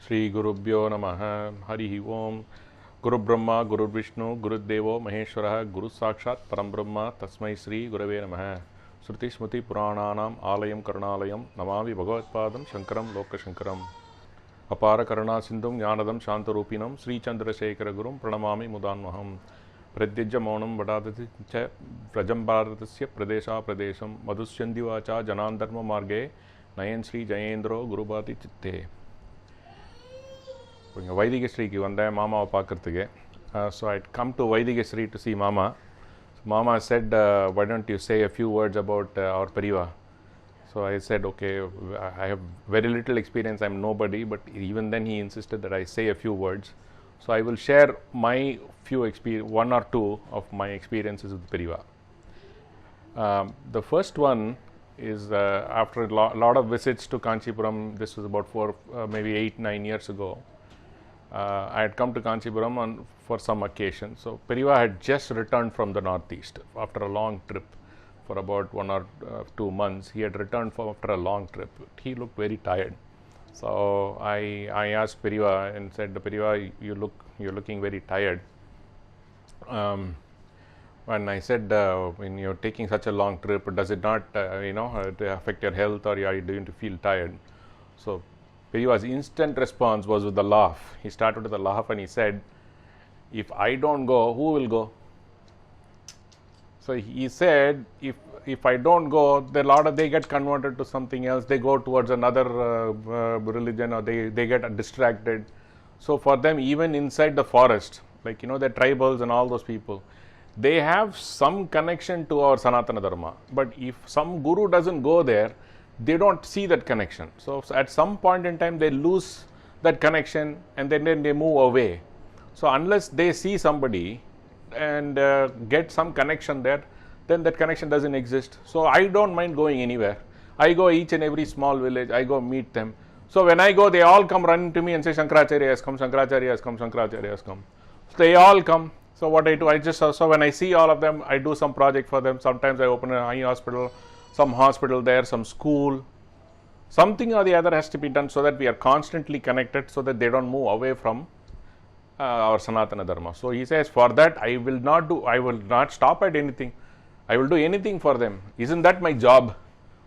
Shri Gurubhyo Namaha Harihi Om Guru Brahma Guru Vishnu Guru Devo Maheshwaraha Guru Sakshat Param Brahma Tasmai Shri Gurave Namaha Shruti Smriti Purananam Alayam Karunalayam Namami Bhagavatpadam Shankaram Loka Shankaram Apara Karuna Sindhum Jnanadam Shantarupinam Sri Chandrasekhara Gurum Pranamami Mudanmaham Pradyajya Maunam Vadadati Cha Vrajam Bharatasya Pradesha Pradesham Madhusyandhivacha Janandharma Marge Nayan Sri Jayendra Gurubhati Chitte Vaidigashri vanda Mama paakradhukku. So I'd come to Vaidigashri to see Mama. So Mama said, why don't you say a few words about our Pariva? So I said, okay, I have very little experience, I'm nobody, but even then he insisted that I say a few words. So I will share my few experience, one or two of my experiences with Pariva. The first one is after a lot of visits to Kanchipuram. This was about maybe 8-9 years ago. I had come to Kanchipuram for some occasion. So Pariva had just returned from the northeast after a long trip for about 1 or 2 months. He had returned after a long trip. He looked very tired. So I asked Pariva and said, Pariva, you're looking very tired. And I said, when you're taking such a long trip, does it not affect your health, or are you going to feel tired? So Pariva's instant response was with a laugh. He started with a laugh and he said, if I don't go, who will go? So he said, if I don't go, they get converted to something else. They go towards another religion, or they get distracted. So for them, even inside the forest, like the tribals and all those people, they have some connection to our Sanatana Dharma. But if some guru doesn't go there, they don't see that connection. So at some point in time, they lose that connection and then they move away. So unless they see somebody and get some connection there, then that connection doesn't exist. So I don't mind going anywhere. I go each and every small village, I go meet them. So when I go, they all come running to me and say, Shankaracharya has come, Shankaracharya has come, Shankaracharya has come. So they all come. So what I do, so when I see all of them, I do some project for them. Sometimes I open an eye hospital, some hospital there, some school. Something or the other has to be done so that we are constantly connected, so that they don't move away from our Sanatana Dharma. So he says, for that I will not stop at anything. I will do anything for them. Isn't that my job?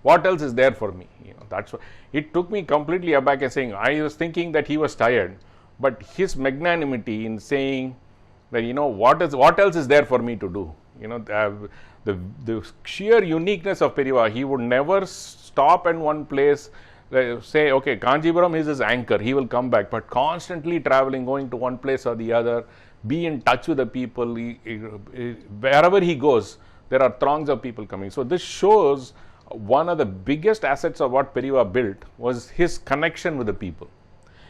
What else is there for me? That's what it took me completely aback and saying, I was thinking that he was tired, but his magnanimity in saying that, what else is there for me to do? The sheer uniqueness of Pariva, he would never stop in one place, say, okay, Kanchipuram is his anchor, he will come back, but constantly traveling, going to one place or the other, be in touch with the people. Wherever he goes, there are throngs of people coming. So this shows one of the biggest assets of what Pariva built was his connection with the people.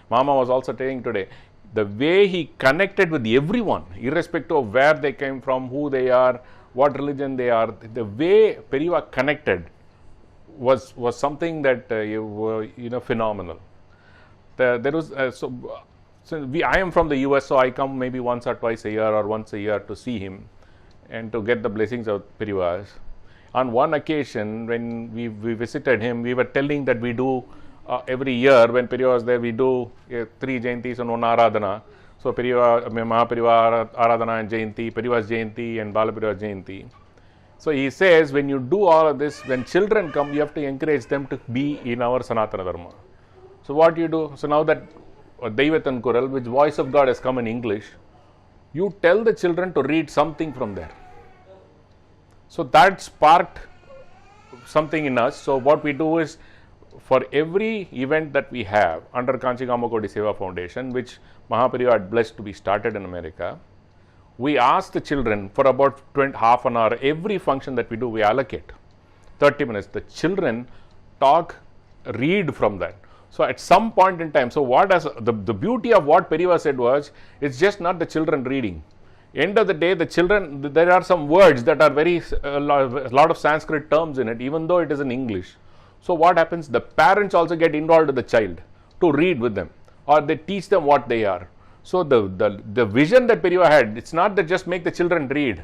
Mama was also saying today, the way he connected with everyone, irrespective of where they came from, who they are, what religion they are, the way Pariva connected was something that phenomenal. There was I am from the US, so I come maybe once or twice a year or once a year to see him and to get the blessings of Parivas. On one occasion, when we visited him, we were telling that we do every year when Pariva was there, we do 3 Jayantis and 1 Aradhana. So Pariva, Mahapariva Aradhana and Jayanti, Pariva's Jayanti and Balapariva's Jayanti. So he says, when you do all of this, when children come, you have to encourage them to be in our Sanatana Dharma. So what you do? So now that Daivatan Kural, which voice of God has come in English, you tell the children to read something from there. So that sparked something in us. So what we do is, for every event that we have under Kanchi Kamakoti Seva Foundation, which Mahapariva had blessed to be started in America, we ask the children for about half an hour, every function that we do, we allocate 30 minutes. The children talk, read from that. So at some point in time, so the beauty of what Pariva said was, it's just not the children reading. End of the day, the children, there are some words that are a lot of Sanskrit terms in it, even though it is in English. So what happens? The parents also get involved with the child to read with them, or they teach them what they are. So the vision that Pariva had, it's not that just make the children read.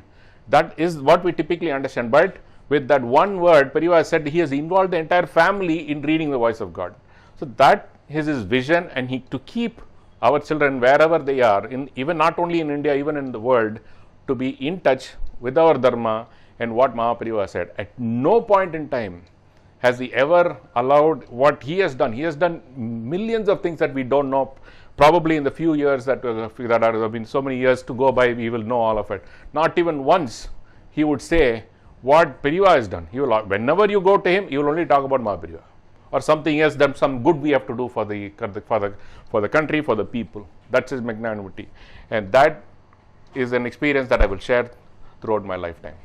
That is what we typically understand. But with that one word, Pariva said he has involved the entire family in reading the voice of God. So that his vision, and to keep our children wherever they are, even not only in India, even in the world, to be in touch with our Dharma and what Mahapariva said. At no point in time has he ever allowed what he has done. He has done millions of things that we don't know. Probably in the few years that have been so many years to go by, we will know all of it. Not even once he would say what Periva has done. He will, whenever you go to him, he will only talk about Mahapariva or something else, that some good we have to do for the country, for the people. That's his magnanimity, and that is an experience that I will share throughout my lifetime.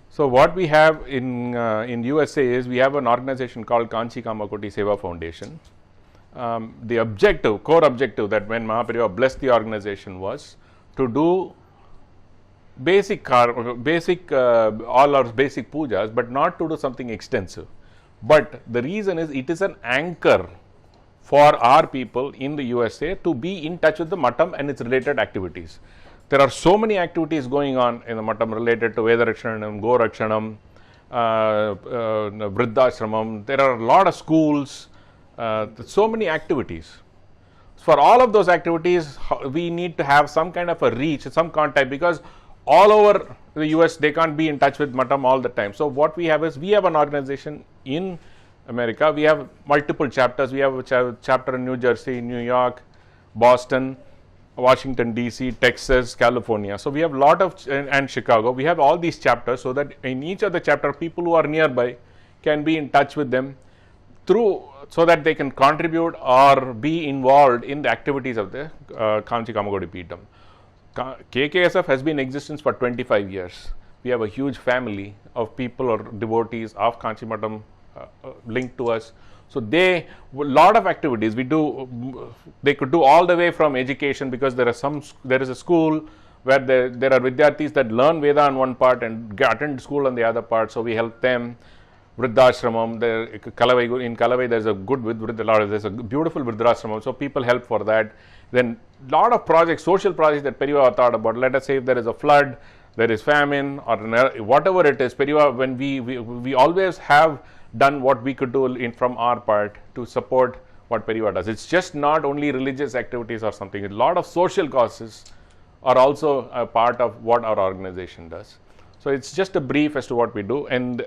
So what we have in USA is we have an organization called Kanchi Kamakoti Seva Foundation. The core objective that when Mahapariva blessed the organization was to do all our basic pujas, but not to do something extensive. But the reason is it is an anchor for our people in the USA to be in touch with the Matam and its related activities. There are so many activities going on in the Matam related to Vedarakshanam, Gorakshanam, Vriddhashramam. There are a lot of schools, so many activities. For all of those activities, we need to have some kind of a reach, some contact, because all over the US they can't be in touch with Matam all the time. So what we have is, we have an organization in America. We have multiple chapters. We have a chapter in New Jersey, New York, Boston, Washington DC, Texas, California. So we have a lot of, and Chicago. We have all these chapters, so that in each of the chapter, people who are nearby can be in touch with them so that they can contribute or be involved in the activities of the Kanchi Kamakoti Peetham. KKSF has been in existence for 25 years. We have a huge family of people or devotees of Kanchi Matam linked to us. So a lot of activities we do. They could do all the way from education, because there is a school where there are Vidyarthis that learn Veda on one part and attend school on the other part. So we help them. Vriddhashramam, in Kalavai there's a beautiful Vriddhashramam, so people help for that. Then lot of projects, social projects that Periva thought about. Let us say if there is a flood, there is famine, or whatever it is, Periva, when we always have done what we could do from our part to support what Periva does. It's just not only religious activities or something. A lot of social causes are also a part of what our organization does. So it's just a brief as to what we do, and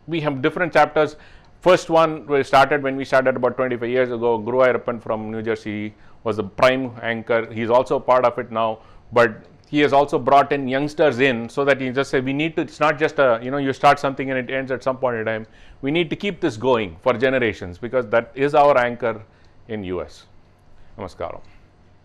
we have different chapters. First one we started about 25 years ago. Guru Ayappan from New Jersey was the prime anchor. He's also part of it now, but he has also brought in youngsters in, so that he just say we need to. It's not just you start something and it ends at some point in time. We need to keep this going for generations, because that is our anchor in US. Namaskaram.